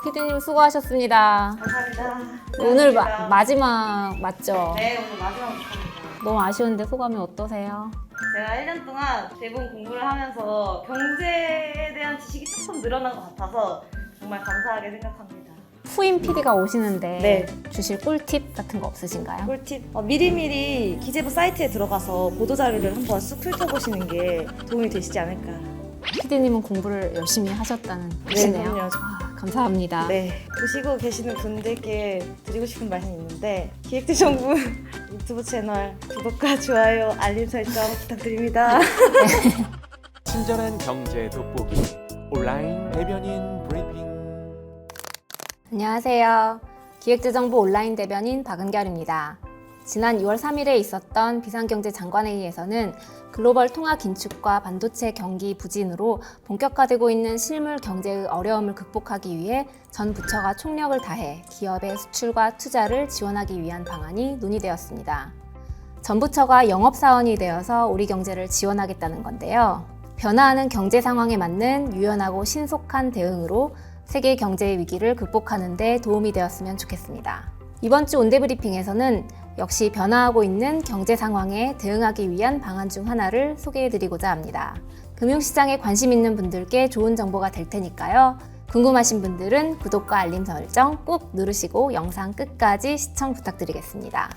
피디님 수고하셨습니다. 감사합니다. 오늘 감사합니다. 마지막 맞죠? 네, 오늘 마지막 목표입니다. 너무 아쉬운데 소감이 어떠세요? 제가 1년 동안 대본 공부를 하면서 경제에 대한 지식이 조금 늘어난 것 같아서 정말 감사하게 생각합니다. 후임 PD가 오시는데 네. 주실 꿀팁 같은 거 없으신가요? 꿀팁, 미리미리 기재부 사이트에 들어가서 보도자료를 한번 쑥 훑어보시는 게 도움이 되시지 않을까. PD님은 공부를 열심히 하셨다는 뜻이네요. 그럼요. 감사합니다. 네, 보시고 계시는 분들께 드리고 싶은 말씀이 있는데 기획재정부 유튜브 채널 구독과 좋아요, 알림 설정 부탁드립니다. 친절한 경제 돋보기 온라인 대변인 브리핑. 안녕하세요. 기획재정부 온라인 대변인 박은결입니다. 지난 6월 3일에 있었던 비상경제장관회의에서는 글로벌 통화 긴축과 반도체 경기 부진으로 본격화되고 있는 실물 경제의 어려움을 극복하기 위해 전 부처가 총력을 다해 기업의 수출과 투자를 지원하기 위한 방안이 논의되었습니다. 전 부처가 영업사원이 되어서 우리 경제를 지원하겠다는 건데요. 변화하는 경제 상황에 맞는 유연하고 신속한 대응으로 세계 경제의 위기를 극복하는 데 도움이 되었으면 좋겠습니다. 이번 주 온대브리핑에서는 역시 변화하고 있는 경제 상황에 대응하기 위한 방안 중 하나를 소개해드리고자 합니다. 금융시장에 관심 있는 분들께 좋은 정보가 될 테니까요. 궁금하신 분들은 구독과 알림 설정 꾹 누르시고 영상 끝까지 시청 부탁드리겠습니다.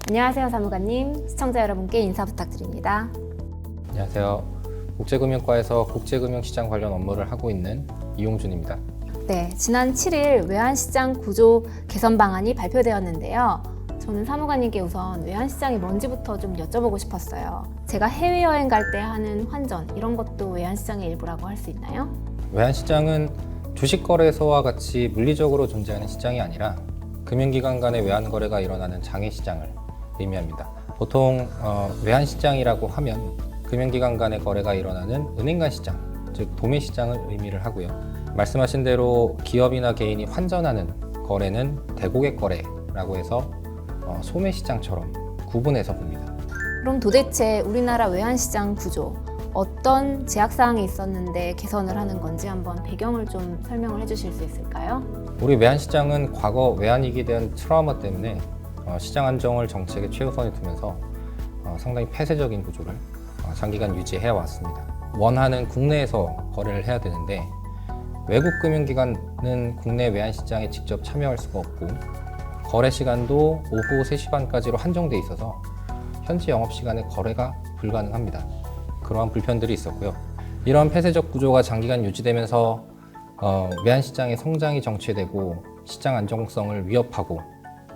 안녕하세요, 사무관님. 시청자 여러분께 인사 부탁드립니다. 안녕하세요. 국제금융과에서 국제금융시장 관련 업무를 하고 있는 이용준입니다. 네, 지난 7일 외환시장 구조 개선 방안이 발표되었는데요. 저는 사무관님께 우선 외환시장이 뭔지부터 좀 여쭤보고 싶었어요. 제가 해외여행 갈 때 하는 환전, 이런 것도 외환시장의 일부라고 할 수 있나요? 외환시장은 주식거래소와 같이 물리적으로 존재하는 시장이 아니라 금융기관 간의 외환거래가 일어나는 장외시장을 의미합니다. 보통 외환시장이라고 하면 금융기관 간의 거래가 일어나는 은행 간 시장, 즉 도매시장을 의미를 하고요. 말씀하신 대로 기업이나 개인이 환전하는 거래는 대고객 거래라고 해서 소매시장처럼 구분해서 봅니다. 그럼 도대체 우리나라 외환시장 구조, 어떤 제약사항이 있었는데 개선을 하는 건지 한번 배경을 좀 설명을 해주실 수 있을까요? 우리 외환시장은 과거 외환위기에 대한 트라우마 때문에 시장 안정을 정책의 최우선에 두면서 상당히 폐쇄적인 구조를 장기간 유지해 왔습니다. 원하는 국내에서 거래를 해야 되는데 외국 금융기관은 국내 외환시장에 직접 참여할 수가 없고 거래 시간도 오후 3시 반까지로 한정돼 있어서 현지 영업시간에 거래가 불가능합니다. 그러한 불편들이 있었고요. 이런 폐쇄적 구조가 장기간 유지되면서 외환시장의 성장이 정체되고 시장 안정성을 위협하고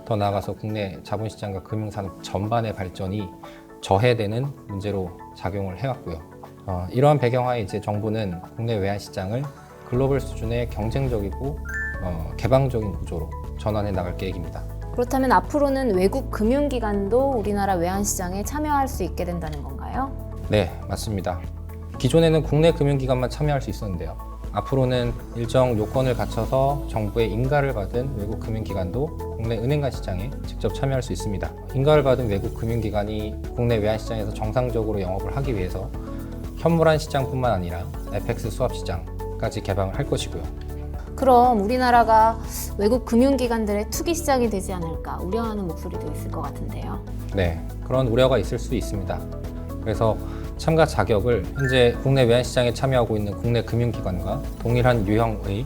더 나아가서 국내 자본시장과 금융산업 전반의 발전이 저해되는 문제로 작용을 해왔고요. 이러한 배경하에 이제 정부는 국내 외환시장을 글로벌 수준의 경쟁적이고 개방적인 구조로 전환해 나갈 계획입니다. 그렇다면 앞으로는 외국 금융기관도 우리나라 외환시장에 참여할 수 있게 된다는 건가요? 네, 맞습니다. 기존에는 국내 금융기관만 참여할 수 있었는데요. 앞으로는 일정 요건을 갖춰서 정부의 인가를 받은 외국 금융기관도 국내 은행 간 시장에 직접 참여할 수 있습니다. 인가를 받은 외국 금융기관이 국내 외환시장에서 정상적으로 영업을 하기 위해서 현물환 시장뿐만 아니라 FX 수합 시장까지 개방을 할 것이고요. 그럼 우리나라가 외국 금융기관들의 투기 시장이 되지 않을까 우려하는 목소리도 있을 것 같은데요. 네, 그런 우려가 있을 수 있습니다. 그래서 참가 자격을 현재 국내 외환시장에 참여하고 있는 국내 금융기관과 동일한 유형의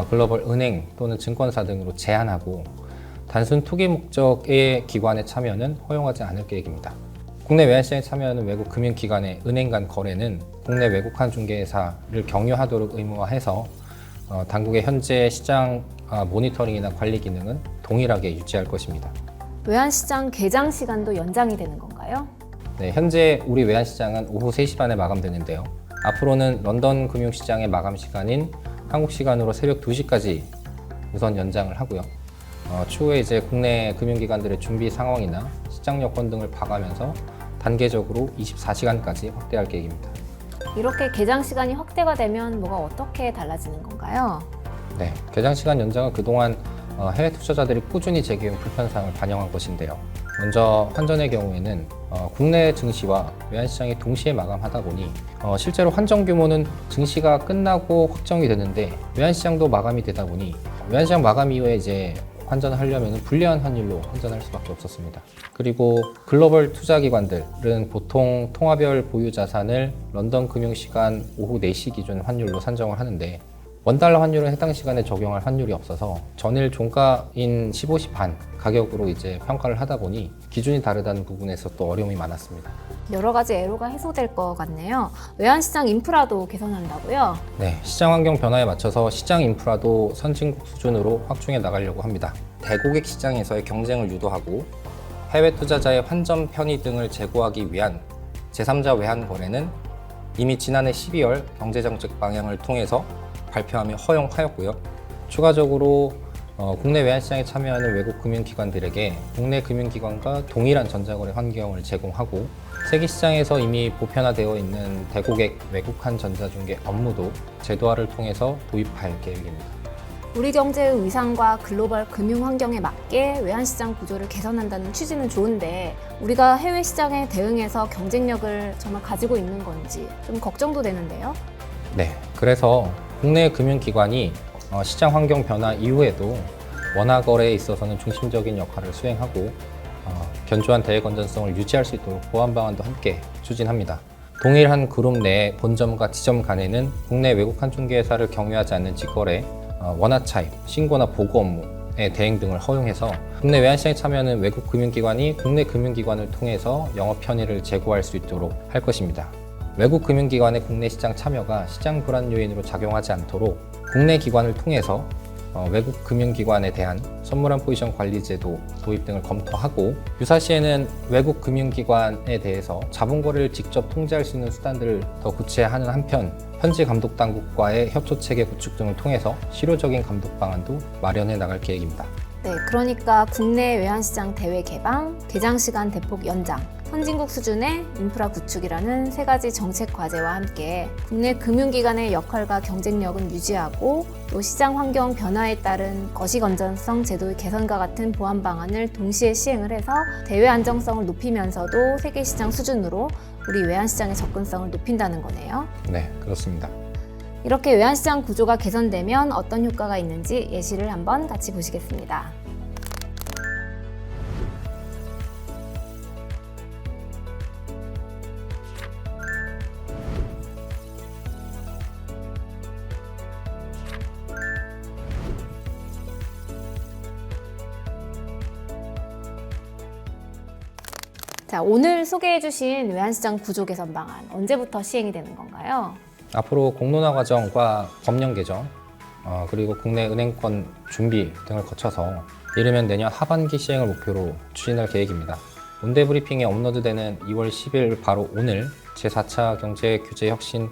글로벌 은행 또는 증권사 등으로 제한하고 단순 투기 목적의 기관의 참여는 허용하지 않을 계획입니다. 국내 외환시장에 참여하는 외국 금융기관의 은행 간 거래는 국내 외국환 중개사를 경유하도록 의무화해서 당국의 현재 시장 모니터링이나 관리 기능은 동일하게 유지할 것입니다. 외환시장 개장 시간도 연장이 되는 건가요? 네, 현재 우리 외환시장은 오후 3시 반에 마감되는데요. 앞으로는 런던 금융시장의 마감 시간인 한국 시간으로 새벽 2시까지 우선 연장을 하고요. 추후에 이제 국내 금융기관들의 준비 상황이나 시장 여건 등을 봐가면서 단계적으로 24시간까지 확대할 계획입니다. 이렇게 개장 시간이 확대가 되면 뭐가 어떻게 달라지는 건가요? 네, 개장 시간 연장은 그동안 해외 투자자들이 꾸준히 제기해온 불편사항을 반영한 것인데요. 먼저 환전의 경우에는 국내 증시와 외환시장이 동시에 마감하다 보니 실제로 환전 규모는 증시가 끝나고 확정이 되는데 외환시장도 마감이 되다 보니 외환시장 마감 이후에 이제 환전을 하려면 불리한 환율로 환전할 수밖에 없었습니다. 그리고 글로벌 투자기관들은 보통 통화별 보유 자산을 런던 금융시간 오후 4시 기준 환율로 산정을 하는데 원달러 환율은 해당 시간에 적용할 환율이 없어서 전일 종가인 15시 반 가격으로 이제 평가를 하다 보니 기준이 다르다는 부분에서 또 어려움이 많았습니다. 여러 가지 애로가 해소될 것 같네요. 외환시장 인프라도 개선한다고요? 네, 시장 환경 변화에 맞춰서 시장 인프라도 선진국 수준으로 확충해 나가려고 합니다. 대고객 시장에서의 경쟁을 유도하고 해외 투자자의 환전 편의 등을 제고하기 위한 제3자 외환 거래는 이미 지난해 12월 경제정책 방향을 통해서 발표하며 허용하였고요. 추가적으로 국내 외환시장에 참여하는 외국 금융기관들에게 국내 금융기관과 동일한 전자거래 환경을 제공하고 세계시장에서 이미 보편화되어 있는 대고객 외국환 전자중개 업무도 제도화를 통해서 도입할 계획입니다. 우리 경제의 위상과 글로벌 금융 환경에 맞게 외환시장 구조를 개선한다는 취지는 좋은데 우리가 해외 시장에 대응해서 경쟁력을 정말 가지고 있는 건지 좀 걱정도 되는데요. 네, 그래서 국내 금융기관이 시장 환경 변화 이후에도 원화 거래에 있어서는 중심적인 역할을 수행하고 견조한 대외 건전성을 유지할 수 있도록 보완 방안도 함께 추진합니다. 동일한 그룹 내 본점과 지점 간에는 국내 외국 환중개사를 경유하지 않는 직거래, 원화 차입, 신고나 보고 업무의 대행 등을 허용해서 국내 외환시장에 참여하는 외국 금융기관이 국내 금융기관을 통해서 영업 편의를 제고할 수 있도록 할 것입니다. 외국 금융기관의 국내 시장 참여가 시장 불안 요인으로 작용하지 않도록 국내 기관을 통해서 외국 금융기관에 대한 선물한 포지션 관리 제도 도입 등을 검토하고 유사시에는 외국 금융기관에 대해서 자본 거래를 직접 통제할 수 있는 수단들을 더 구체화하는 한편 현지 감독 당국과의 협조 체계 구축 등을 통해서 실효적인 감독 방안도 마련해 나갈 계획입니다. 네, 그러니까 국내 외환시장 대외 개방, 개장 시간 대폭 연장, 선진국 수준의 인프라 구축이라는 세 가지 정책 과제와 함께 국내 금융기관의 역할과 경쟁력은 유지하고 또 시장 환경 변화에 따른 거시 건전성 제도의 개선과 같은 보완 방안을 동시에 시행을 해서 대외 안정성을 높이면서도 세계 시장 수준으로 우리 외환시장의 접근성을 높인다는 거네요. 네, 그렇습니다. 이렇게 외환시장 구조가 개선되면 어떤 효과가 있는지 예시를 한번 같이 보시겠습니다. 자, 오늘 소개해주신 외환시장 구조 개선 방안 언제부터 시행이 되는 건가요? 앞으로 공론화 과정과 법령 개정, 그리고 국내 은행권 준비 등을 거쳐서 이르면 내년 하반기 시행을 목표로 추진할 계획입니다. 온대 브리핑에 업로드되는 2월 10일 바로 오늘 제4차 경제규제혁신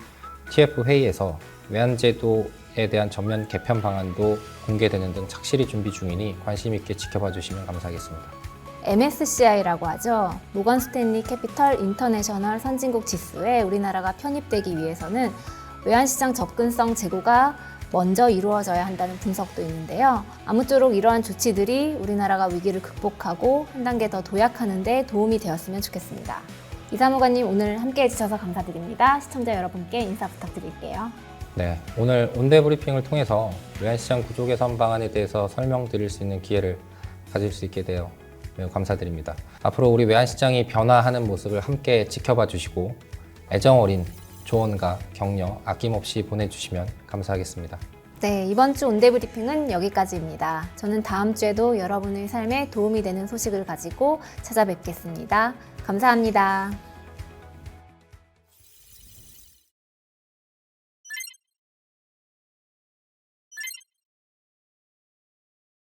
TF 회의에서 외환제도에 대한 전면 개편 방안도 공개되는 등 착실히 준비 중이니 관심 있게 지켜봐 주시면 감사하겠습니다. MSCI라고 하죠. 모건 스탠리 캐피털 인터내셔널 선진국 지수에 우리나라가 편입되기 위해서는 외환시장 접근성 제고가 먼저 이루어져야 한다는 분석도 있는데요. 아무쪼록 이러한 조치들이 우리나라가 위기를 극복하고 한 단계 더 도약하는 데 도움이 되었으면 좋겠습니다. 이사무관님 오늘 함께해 주셔서 감사드립니다. 시청자 여러분께 인사 부탁드릴게요. 네, 오늘 온대 브리핑을 통해서 외환시장 구조 개선 방안에 대해서 설명드릴 수 있는 기회를 가질 수 있게 되어 매우 감사드립니다. 앞으로 우리 외환시장이 변화하는 모습을 함께 지켜봐 주시고 애정 어린 조언과 격려 아낌없이 보내주시면 감사하겠습니다. 네, 이번 주 온대 브리핑은 여기까지입니다. 저는 다음 주에도 여러분의 삶에 도움이 되는 소식을 가지고 찾아뵙겠습니다. 감사합니다.